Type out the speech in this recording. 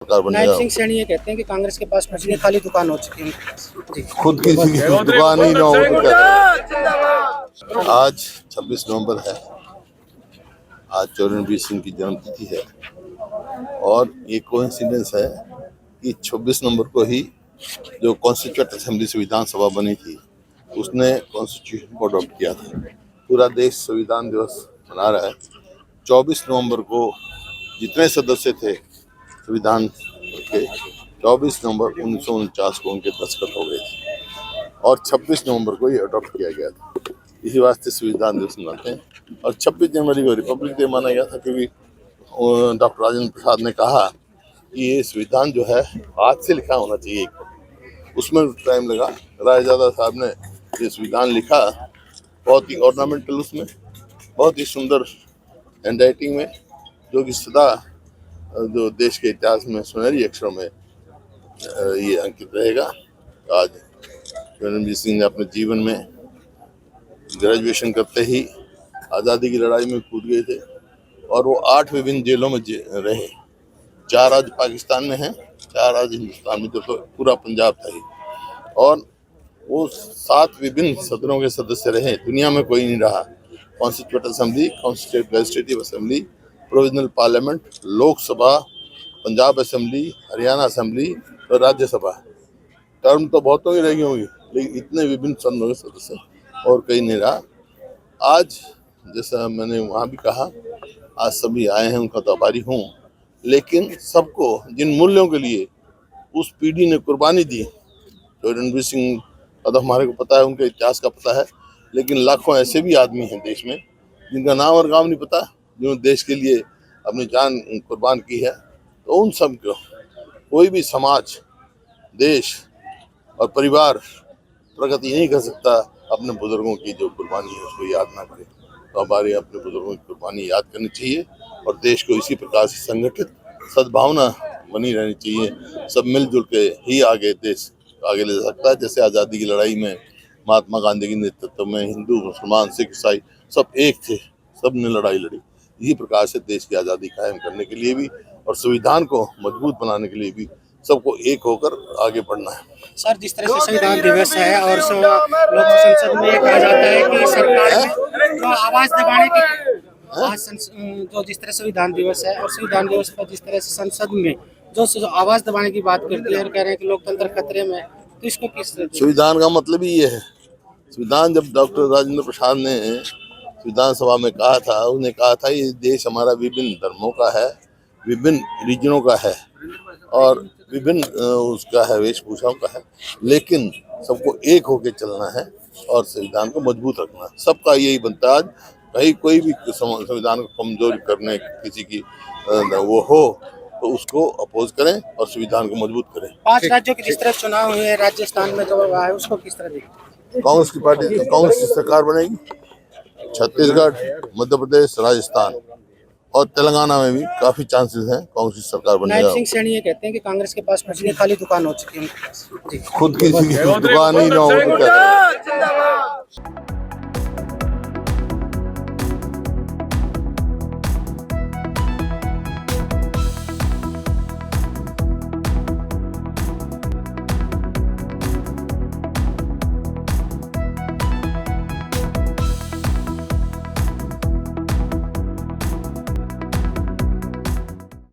सरकार बनेगा। नायब सिंह सैनी ये कहते हैं कि कांग्रेस के पास कुछ नहीं, खाली दुकान हो चुकी है जी। खुद की दुकान ही ना हो तो क्या। आज 26 नवंबर है, आज चौरणवीर सिंह की जन्मतिथि है और ये कोइंसिडेंस है कि 26 नवंबर को ही जो कॉन्स्टिट्यूएंट असेंबली से विधानसभा बनी थी उसने कॉन्स्टिट्यूशन को अडॉप्ट किया था। पूरा देश संविधान दिवस मना रहा है। 24 नवंबर को जितने सदस्य थे संविधान के 24 नवंबर 1949 को उनके दस्तखत हो गए थे और 26 नवंबर को ये अडॉप्ट किया गया था। इसी वास्ते संविधान दिवस मनाते हैं और 26 जनवरी को रिपब्लिक डे माना गया था क्योंकि डॉक्टर राजेंद्र प्रसाद ने कहा कि ये संविधान जो है हाथ से लिखा होना चाहिए। उसमें टाइम लगा। रायजादा साहब ने ये संविधान लिखा, बहुत ही ऑर्नामेंटल, उसमें बहुत ही सुंदर हैंडराइटिंग में, जो कि सदा जो देश के इतिहास में सुनहरी अक्षरों में ये अंकित रहेगा। आज चौरणवीर सिंह ने अपने जीवन में ग्रेजुएशन करते ही आज़ादी की लड़ाई में कूद गए थे और वो 8 विभिन्न जेलों में रहे। 4 राज्य पाकिस्तान में हैं, 4 राज्य हिंदुस्तान में, तो पूरा पंजाब था ही। और वो 7 विभिन्न सदनों के सदस्य रहे, दुनिया में कोई नहीं रहा। Constituent assembly, constituent legislative assembly, provisional parliament, Lok Sabha, Punjab assembly, Haryana assembly और राज्यसभा। टर्म तो बहुतों की रही होंगी, लेकिन इतने विभिन्न सदनों के सदस्य और कहीं नहीं रहा। आज जैसा मैंने वहाँ भी कहा, आज सभी आए हैं, उनका तो आभारी हूँ, लेकिन सबको जिन मूल्यों के लिए उस पीढ़ी ने कुर्बानी दी, चौरणवीर सिंह का तो हमारे को पता है, उनके इतिहास का पता है, लेकिन लाखों ऐसे भी आदमी हैं देश में जिनका नाम और गांव नहीं पता, जिन्होंने देश के लिए अपनी जान कुर्बान की है। तो उन सब को कोई भी समाज, देश और परिवार प्रगति नहीं कर सकता अपने बुजुर्गों की जो कुर्बानी है उसको याद ना करें। तो हमारे अपने बुजुर्गों की कुर्बानी याद करनी चाहिए और देश को इसी प्रकार से संगठित सद्भावना बनी रहनी चाहिए। सब मिलजुल के ही आगे देश आगे ले सकता है। जैसे आज़ादी की लड़ाई में महात्मा गांधी के नेतृत्व में हिंदू, मुसलमान, सिख, ईसाई सब एक थे, सब ने लड़ाई लड़ी। इसी प्रकार से देश की आज़ादी कायम करने के लिए भी और संविधान को मजबूत बनाने के लिए भी सबको एक होकर आगे बढ़ना है। सर, जिस तरह से संविधान दिवस है और लोक संसद में कहा जाता है कि सरकार में जो आवाज दबाने की जो जिस तरह संविधान दिवस है और संविधान दिवस पर जिस तरह से संसद में जो आवाज दबाने की बात करती है और कह रहे हैं कि लोकतंत्र खतरे में, तो इसको किस तरह? संविधान का मतलब ही ये है। संविधान जब डॉक्टर राजेंद्र प्रसाद ने संविधान सभा में कहा था, उन्हें कहा था ये देश हमारा विभिन्न धर्मों का है, विभिन्न रीजनों का है और विभिन्न उसका है, वेशभूषाओं का है, लेकिन सबको एक होके चलना है और संविधान को मजबूत रखना है। सबका यही बनता है। आज कहीं कोई भी संविधान को कमजोर करने किसी की वो हो तो उसको अपोज करें और संविधान को मजबूत करें। 5 राज्यों के जिस तरह चुनाव हुए, राजस्थान में जो है उसको किस तरह देखते? कांग्रेस की पार्टी, कांग्रेस की सरकार बनेगी। छत्तीसगढ़, मध्य प्रदेश, राजस्थान और तेलंगाना में भी काफी चांसेस हैं कांग्रेस की सरकार बनेगा। नायब सिंह सैनी ये कहते हैं कि कांग्रेस के पास कुछ नहीं, खाली दुकान हो चुकी है जी। खुद की दुकान ही ना हो तो क्या।